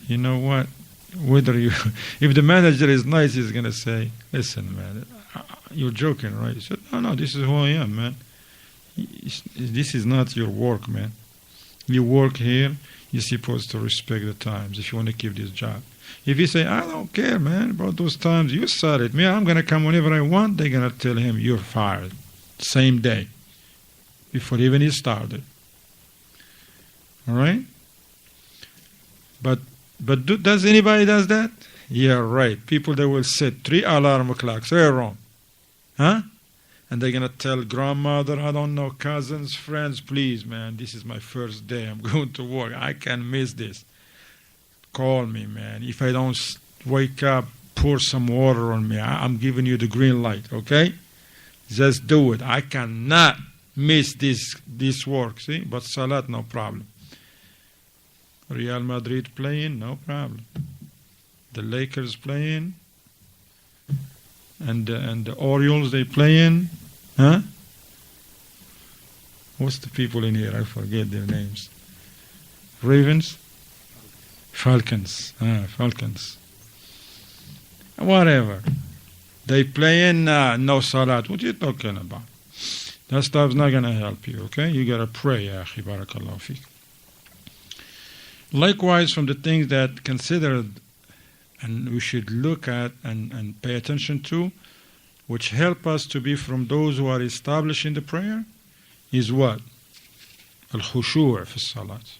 You know what? Whether you, if the manager is nice, he's going to say, listen, man, you're joking, right? He said, no, this is who I am, man. This is not your work, man. You work here, you're supposed to respect the times if you want to keep this job. If you say, I don't care, man, about those times, you said it. Me, I'm going to come whenever I want, they're going to tell him, you're fired. Same day. Before even he started. All right? But does anybody does that? Yeah, right. People that will set 3 alarm clocks. They're wrong. Huh? And they're going to tell grandmother, I don't know, cousins, friends, please, man, this is my first day. I'm going to work. I can't miss this. Call me, man. If I don't wake up, pour some water on me. I'm giving you the green light, okay? Just do it. I cannot miss this work, see? But Salat, no problem. Real Madrid playing, no problem. The Lakers playing, and the Orioles, they playing, huh? What's the people in here? I forget their names. Ravens? Falcons. Falcons. Whatever. They playing, no Salat. What are you talking about? That stuff's not going to help you, okay? You got to pray, ya akhi, barakallahu feek. Likewise, from the things that considered and we should look at and pay attention to, which help us to be from those who are established in the prayer, is what? Al-khushu' fi salat.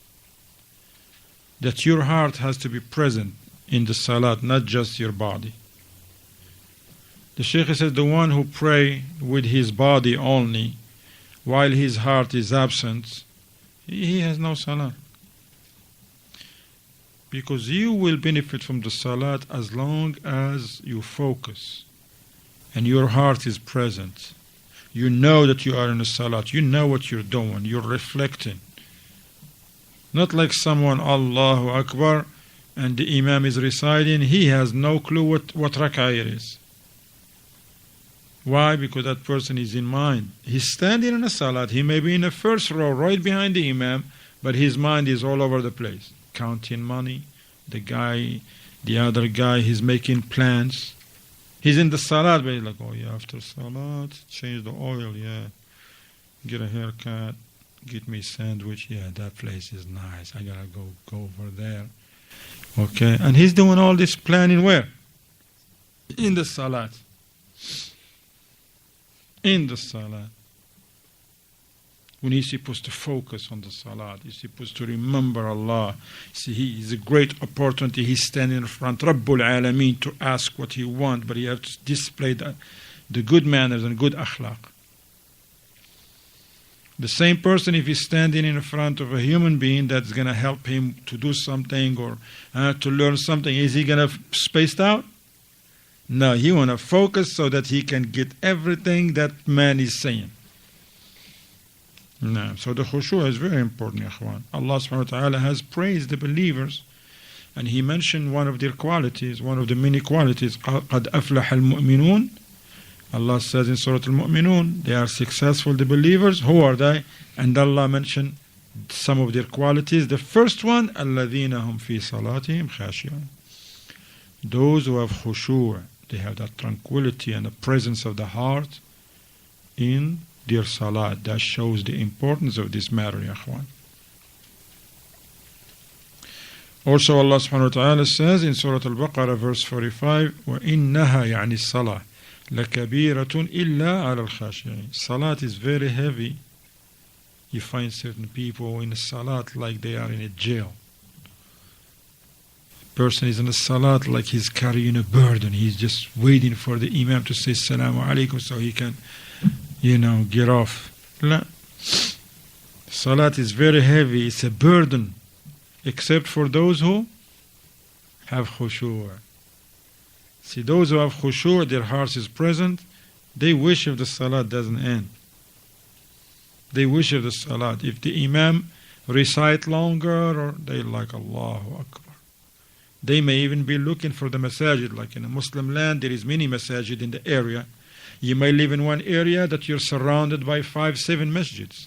That your heart has to be present in the salat, not just your body. The Shaykh says the one who pray with his body only, while his heart is absent, he has no salat. Because you will benefit from the salat as long as you focus and your heart is present. You know that you are in a salat. You know what you're doing. You're reflecting. Not like someone, Allahu Akbar, and the Imam is reciting. He has no clue what rak'ah it is. Why? Because that person is in mind. He's standing in a salat. He may be in the first row right behind the Imam, but his mind is all over the place. Counting money, the other guy, he's making plans. He's in the salat, but he's like, oh yeah, after salat, change the oil, yeah. Get a haircut, get me a sandwich, yeah, that place is nice. I gotta go over there. Okay, and he's doing all this planning where? In the salat. In the salat. When he's supposed to focus on the salat, he's supposed to remember Allah. See, he is a great opportunity. He's standing in front, Rabbul Alameen, to ask what he wants, but he has to display the good manners and good akhlaq. The same person, if he's standing in front of a human being that's going to help him to do something or to learn something, is he going to spaced out? No, he want to focus so that he can get everything that man is saying. No. So the khushu' is very important, ikhwan. Allah subhanahu wa ta'ala has praised the believers, and He mentioned one of their qualities, one of the many qualities. قَدْ أَفْلَحَ الْمُؤْمِنُونَ. Allah says in Surah Al-Mu'minun, they are successful, the believers. Who are they? And Allah mentioned some of their qualities. The first one, الَّذِينَ هُمْ فِي صَلَاتِهِمْ خَاشِعُونَ. Those who have khushu', they have that tranquility and the presence of the heart in their salat. That shows the importance of this matter, ya akhwan. Also Allah subhanahu wa ta'ala says in Surah Al-Baqarah verse 45, وَإِنَّهَا يَعْنِ الصَّلَاةِ لَكَبِيرَةٌ إِلَّا عَلَى الْخَاشِعِينَ. Salat is very heavy. You find certain people in a salat like they are in a jail. Person is in a salat like he's carrying a burden. He's just waiting for the Imam to say Assalamu alaikum so he can, get off. La. Salat is very heavy. It's a burden. Except for those who have khushu'. See, those who have khushu', their hearts is present, they wish if the salat doesn't end. They wish if the salat, if the Imam recite longer, or they like Allahu Akbar. They may even be looking for the masajid. Like in a Muslim land, there is many masajid in the area. You may live in one area that you're surrounded by 5-7 masjids.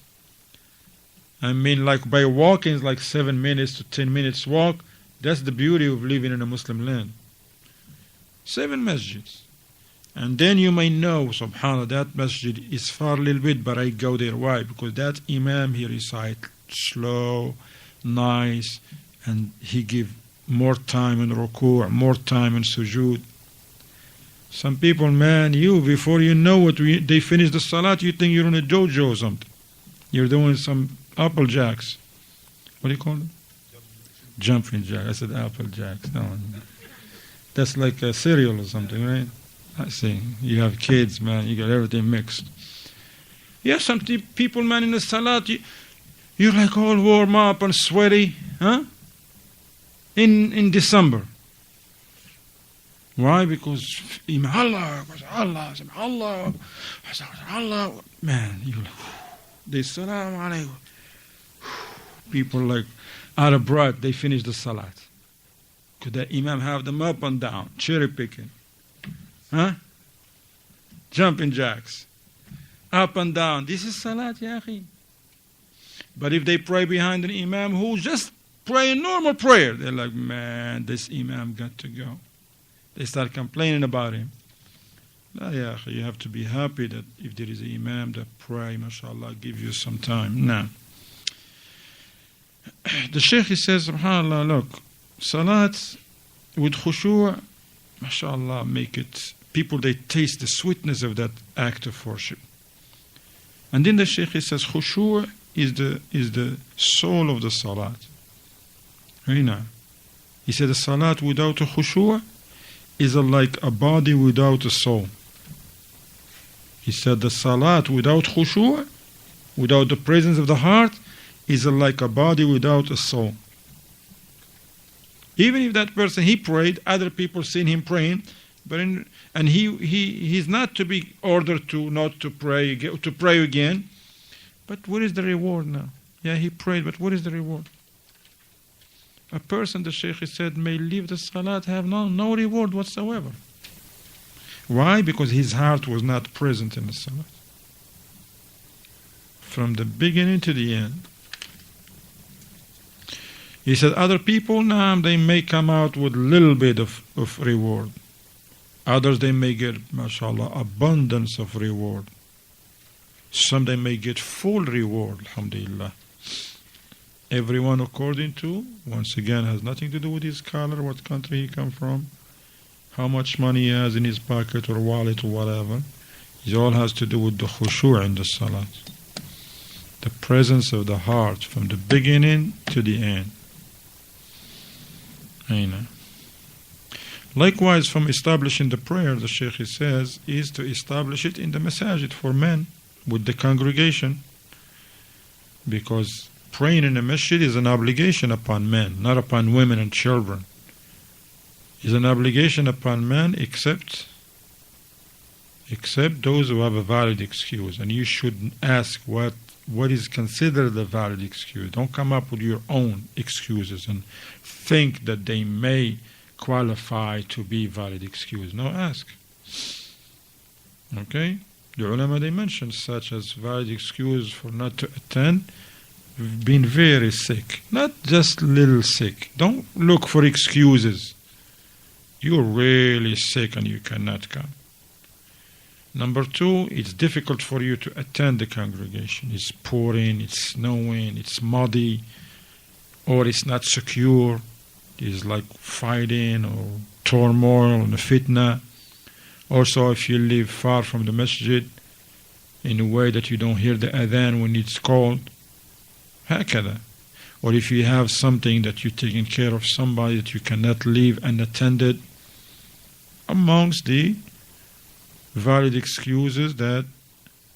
I mean, like by walking, like 7 minutes to 10 minutes walk, That's the beauty of living in a Muslim land. 7 masjids. And then you may know, subhanAllah, that masjid is far a little bit, but I go there. Why? Because that imam, he recite slow, nice, and he give more time in ruku', more time in sujood. Some people, man, before you know it, they finish the salat, you think you're in a dojo or something. You're doing some apple jacks. What do you call them? Jumping jacks. I said apple jacks. No, that's like a cereal or something, right? I see. You have kids, man. You got everything mixed. Yeah, some people, man, in the salat, you're like all warm up and sweaty, huh? In December. Why? Because Allah, man, they salam alaykum. People like out of breath, they finish the salat. Could the imam have them up and down, cherry picking? Huh? Jumping jacks. Up and down. This is salat, ya akhi. But if they pray behind an imam who just praying normal prayer, they're like, man, this imam got to go. They start complaining about him. La, ya akhi, you have to be happy that if there is an imam that pray, mashallah, give you some time. Now, the Shaykh, he says, subhanallah, look, salat with khushu', mashallah, make it, people, they taste the sweetness of that act of worship. And then the Shaykh, he says, khushu' is the soul of the salat. Right now. He said the salat without a khushu' is like a body without a soul. He said the salat without khushu', without the presence of the heart, is like a body without a soul. Even if that person, he prayed, other people seen him praying, but he's not to be ordered to not to pray again. But what is the reward now? Yeah, he prayed, but what is the reward? A person, the Shaykh said, may leave the salat, have no reward whatsoever. Why? Because his heart was not present in the salat. From the beginning to the end. He said, other people, they may come out with a little bit of reward. Others, they may get, mashallah, abundance of reward. Some, they may get full reward, alhamdulillah. Everyone according to, once again, has nothing to do with his color, what country he come from, how much money he has in his pocket or wallet or whatever. It all has to do with the khushu' in the salat. The presence of the heart from the beginning to the end. Aina. Likewise, from establishing the prayer, the Shaykh says, is to establish it in the masajid for men with the congregation. Because praying in a masjid is an obligation upon men, not upon women and children. It's an obligation upon men except those who have a valid excuse. And you should ask what is considered a valid excuse. Don't come up with your own excuses and think that they may qualify to be valid excuse. No, ask. Okay? The ulama, they mentioned such as valid excuse for not to attend, being very sick, not just little sick. Don't look for excuses. You're really sick and you cannot come. Number 2, it's difficult for you to attend the congregation. It's pouring, it's snowing, it's muddy, or it's not secure. It's like fighting or turmoil and fitna. Also, if you live far from the masjid, in a way that you don't hear the adhan when it's called, هكذا. Or if you have something that you're taking care of somebody that you cannot leave unattended, amongst the valid excuses that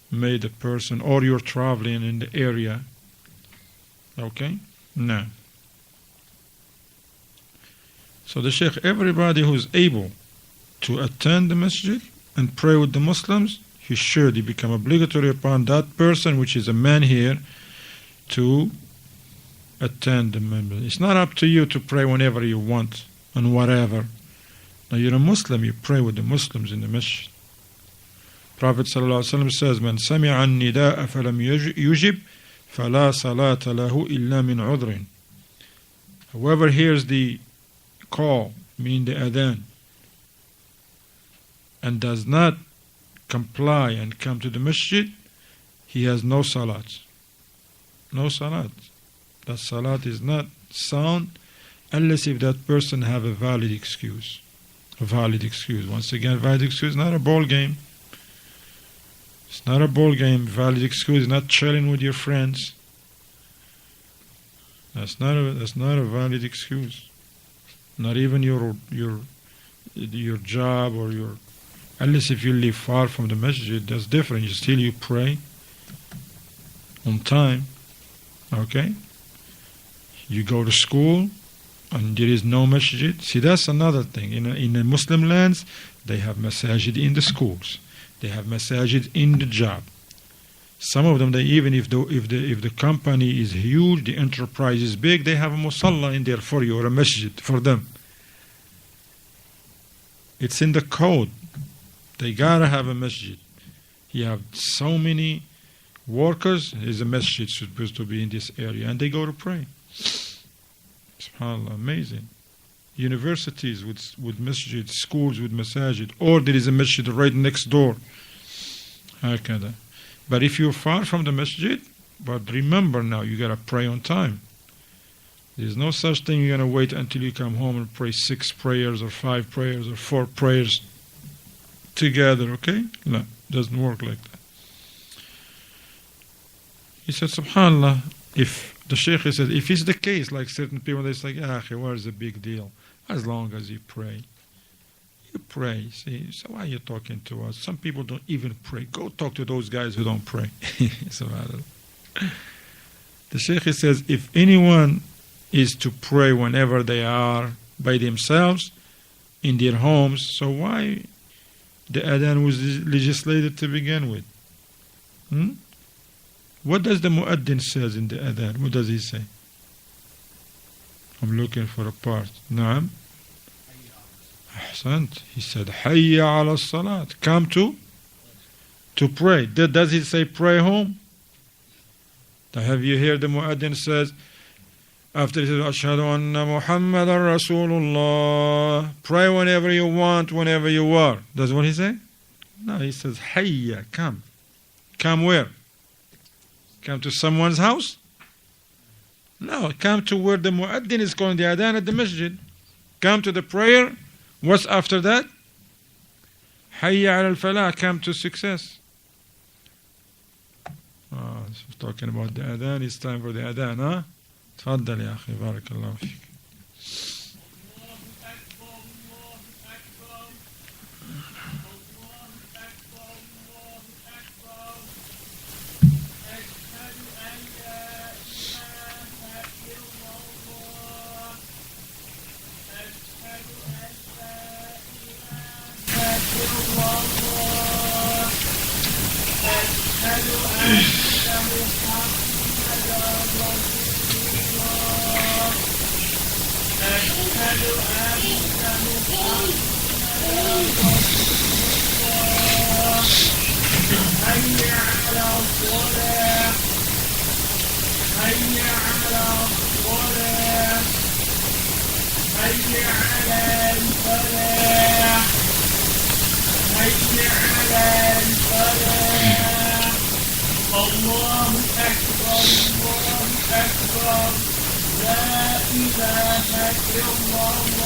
made a person, or you're traveling in the area. Okay? No. So the Shaykh, everybody who's able to attend the masjid and pray with the Muslims, he should become obligatory upon that person, which is a man here, to attend the masjid. It's not up to you to pray whenever you want and whatever. Now you're a Muslim, you pray with the Muslims in the masjid. Prophet ﷺ says, "Man sami'a an-nida'a falam yujib, fala salata lahu illa min udrin." Whoever hears the call, meaning the adhan, and does not comply and come to the masjid, he has no salat. No salat. That salat is not sound unless if that person have a valid excuse. A valid excuse. Once again, valid excuse is not a ball game. It's not a ball game. Valid excuse is not chilling with your friends. That's not a valid excuse. Not even your job or your, unless if you live far from the masjid, that's different. You pray on time. Okay? You go to school and there is no masjid. See, that's another thing. In the Muslim lands, they have masajid in the schools. They have masajid in the job. Some of them, they even if the company is huge, the enterprise is big, they have a musalla in there for you, or a masjid for them. It's in the code. They gotta have a masjid. You have so many workers, there's a masjid supposed to be in this area, and they go to pray. SubhanAllah, amazing. Universities with masjid, schools with masajid, or there is a masjid right next door. Aqeedah. But if you're far from the masjid, but remember now, you gotta pray on time. There's no such thing you're gonna wait until you come home and pray 6 prayers or 5 prayers or 4 prayers together, okay? No, doesn't work like that. He said, SubhanAllah, if the Shaykh said, if it's the case, like certain people, they say, where's the big deal? As long as you pray. You pray. See, so why are you talking to us? Some people don't even pray. Go talk to those guys who don't pray. SubhanAllah. The Shaykh says, if anyone is to pray whenever they are by themselves in their homes, so why the adhan was legislated to begin with? What does the muaddin says in the adhan? What does he say? I'm looking for a part. Naam. Ahsant. He said, Hayya ala salat. Come to pray. Does he say pray home? Have you heard the muaddin says, after he says, Ashhadu anna Muhammadan Rasulullah, pray whenever you want, whenever you are. Does what he say? No, he says, Hayya, come. Come where? Come to someone's house? No, come to where the muaddin is calling the adhan at the masjid. Come to the prayer. What's after that? Hayya ala al-falah, come to success. Talking about the adhan, it's time for the adhan, huh? تفضل يا أخي بارك الله فيك. الله أكبر الله أكبر لا إله إلا الله.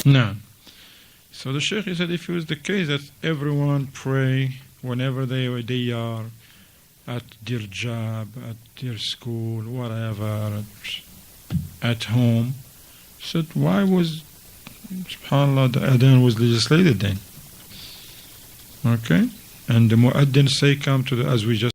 No. So the Shaykh said, if it was the case that everyone pray whenever they are at their job, at their school, whatever, at home, said, why was, subhanAllah, the adhan was legislated then? Okay? And the muaddin say, come to the, as we just